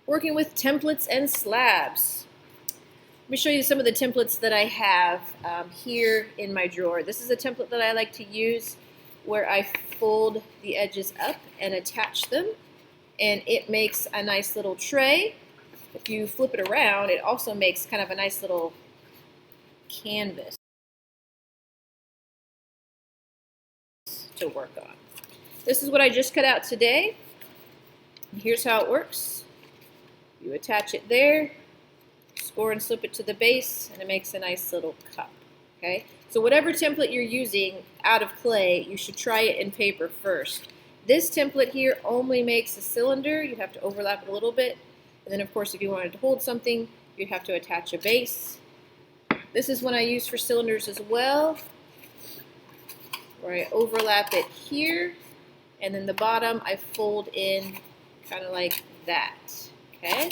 working with templates and slabs. Let me show you some of the templates that I have here in my drawer. This is a template that I like to use where I fold the edges up and attach them, and it makes a nice little tray. If you flip it around, it also makes kind of a nice little canvas to work on. This is what I just cut out today. Here's how it works. You attach it there, score and slip it to the base, and it makes a nice little cup. Okay? So whatever template you're using out of clay, you should try it in paper first. This template here only makes a cylinder. You have to overlap it a little bit. And then of course if you wanted to hold something, you'd have to attach a base. This is one I use for cylinders as well, where I overlap it here, and then the bottom I fold in kind of like that. Okay?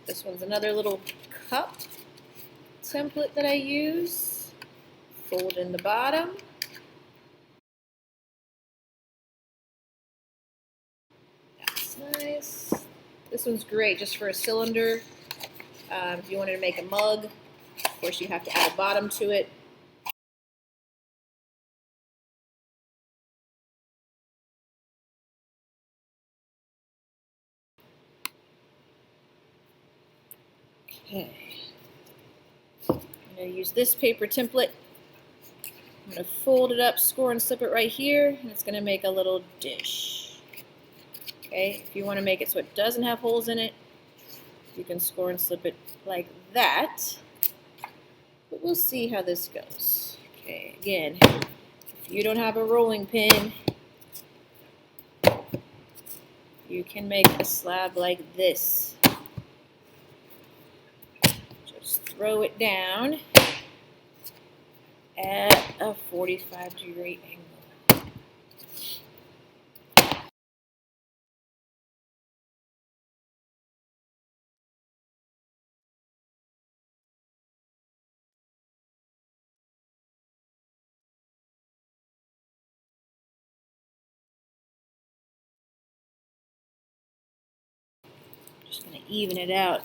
This one's another little cup template that I use. Fold in the bottom. That's nice. This one's great just for a cylinder. If you wanted to make a mug, of course you have to add a bottom to it. Okay. I'm going to use this paper template. I'm going to fold it up, score and slip it right here, and it's going to make a little dish. Okay, if you want to make it so it doesn't have holes in it, you can score and slip it like that. But we'll see how this goes. Okay, again, if you don't have a rolling pin, you can make a slab like this. Just throw it down at a 45-degree angle. Just going to even it out.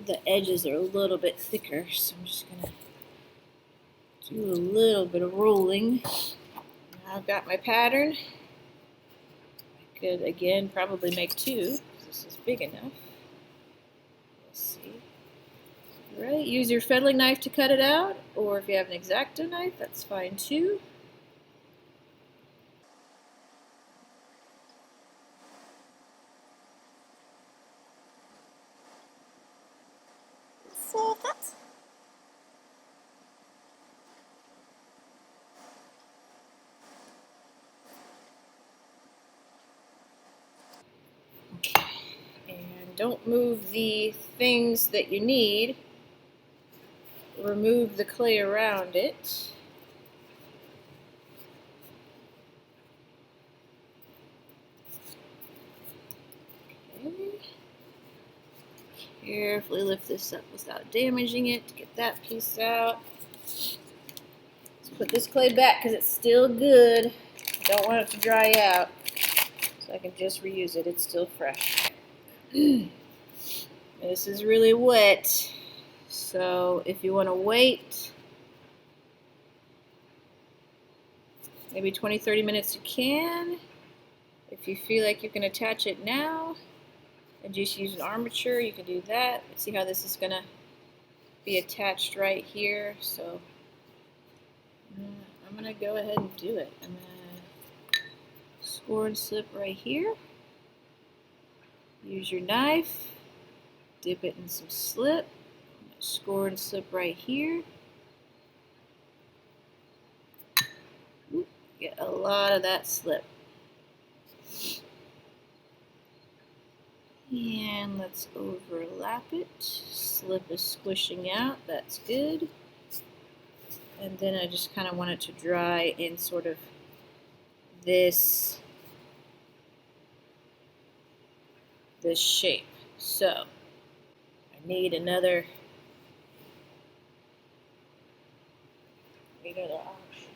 The edges are a little bit thicker, so I'm just going to do a little bit of rolling. Now I've got my pattern. I could, again, probably make two, because this is big enough. Let's see. Right, use your fettling knife to cut it out, or if you have an X-Acto knife, that's fine too. Okay, and don't move the things that you need. Remove the clay around it. Okay. Carefully lift this up without damaging it to get that piece out. Let's put this clay back because it's still good. I don't want it to dry out, so I can just reuse it. It's still fresh. This is really wet, so if you want to wait maybe 20-30 minutes, you can. If you feel like you can attach it now and just use an armature, you can do that. Let's see how this is going to be attached right here. So I'm going to go ahead and do it. I'm going to score and slip right here. Use your knife, dip it in some slip, score and slip right here. Ooh, get a lot of that slip. And let's overlap it. Slip is squishing out, that's good. And then I just kind of want it to dry in sort of this shape. So I need another option.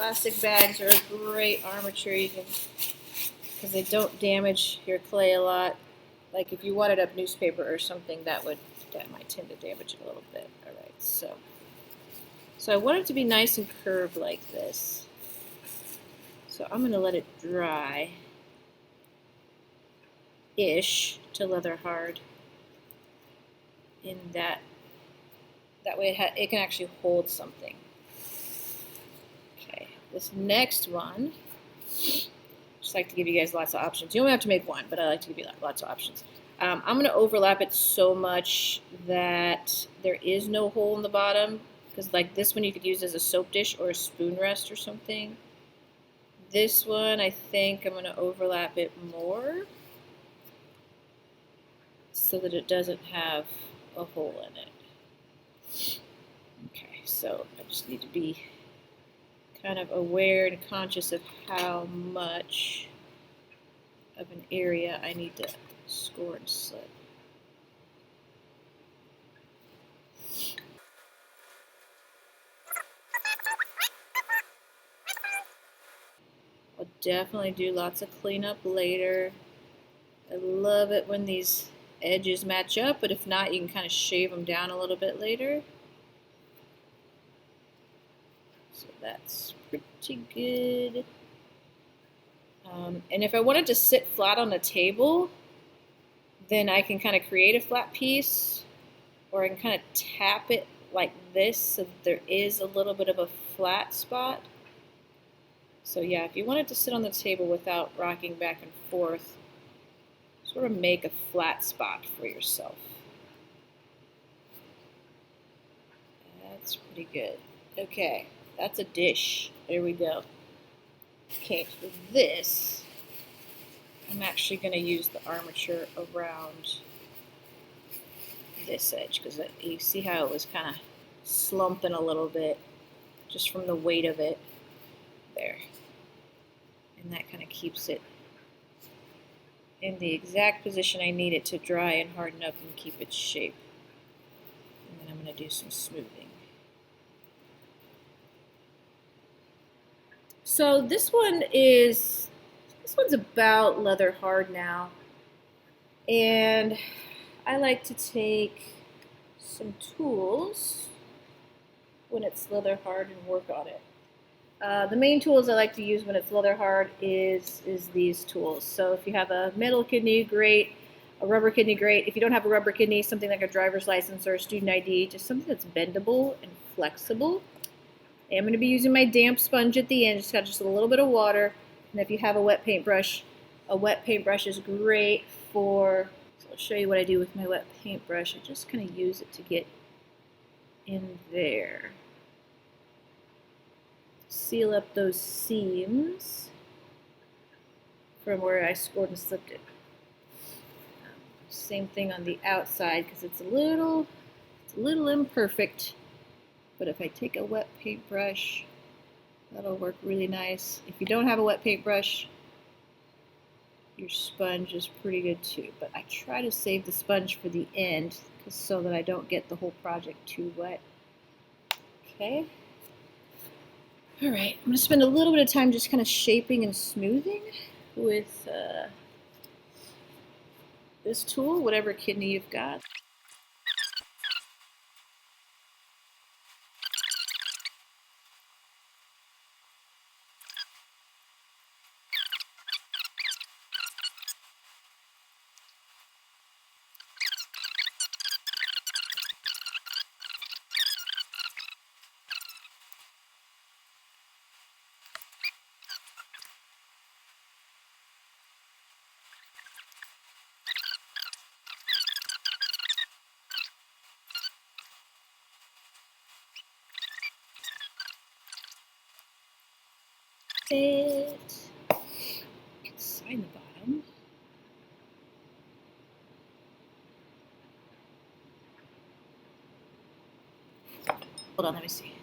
Plastic bags are a great armature, because they don't damage your clay a lot. Like if you wadded up newspaper or something, that might tend to damage it a little bit. All right, so I want it to be nice and curved like this. So I'm going to let it dry-ish to leather hard. In that way it can actually hold something. Okay, this next one, just like to give you guys lots of options. You only have to make one, but I like to give you lots of options. I'm going to overlap it so much that there is no hole in the bottom, because like this one you could use as a soap dish or a spoon rest or something. This one I think I'm going to overlap it more so that it doesn't have a hole in it. Okay, so I just need to be kind of aware and conscious of how much of an area I need to score and slip. I'll definitely do lots of cleanup later. I love it when these edges match up, but if not, you can kind of shave them down a little bit later. So that's pretty good. And if I wanted to sit flat on the table, then I can kind of create a flat piece, or I can kind of tap it like this so that there is a little bit of a flat spot. So yeah, if you wanted to sit on the table without rocking back and forth, sort of make a flat spot for yourself. That's pretty good. Okay, that's a dish. There we go. Okay, for this, I'm actually going to use the armature around this edge, because you see how it was kind of slumping a little bit just from the weight of it there. And that kind of keeps it in the exact position I need it to dry and harden up and keep its shape. And then I'm going to do some smoothing. So this one's about leather hard now. And I like to take some tools when it's leather hard and work on it. The main tools I like to use when it's leather hard is these tools. So if you have a metal kidney, great. A rubber kidney, great. If you don't have a rubber kidney, something like a driver's license or a student ID, just something that's bendable and flexible. And I'm going to be using my damp sponge at the end. Just got just a little bit of water. And if you have a wet paintbrush is great for. So I'll show you what I do with my wet paintbrush. I just kind of use it to get in there. Seal up those seams from where I scored and slipped it. Same thing on the outside, because it's a little imperfect. But if I take a wet paintbrush, that'll work really nice. If you don't have a wet paintbrush, your sponge is pretty good too. But I try to save the sponge for the end, so that I don't get the whole project too wet. Okay. All right, I'm going to spend a little bit of time just kind of shaping and smoothing with this tool, whatever kidney you've got. It. You can sign the bottom. Hold on, let me see.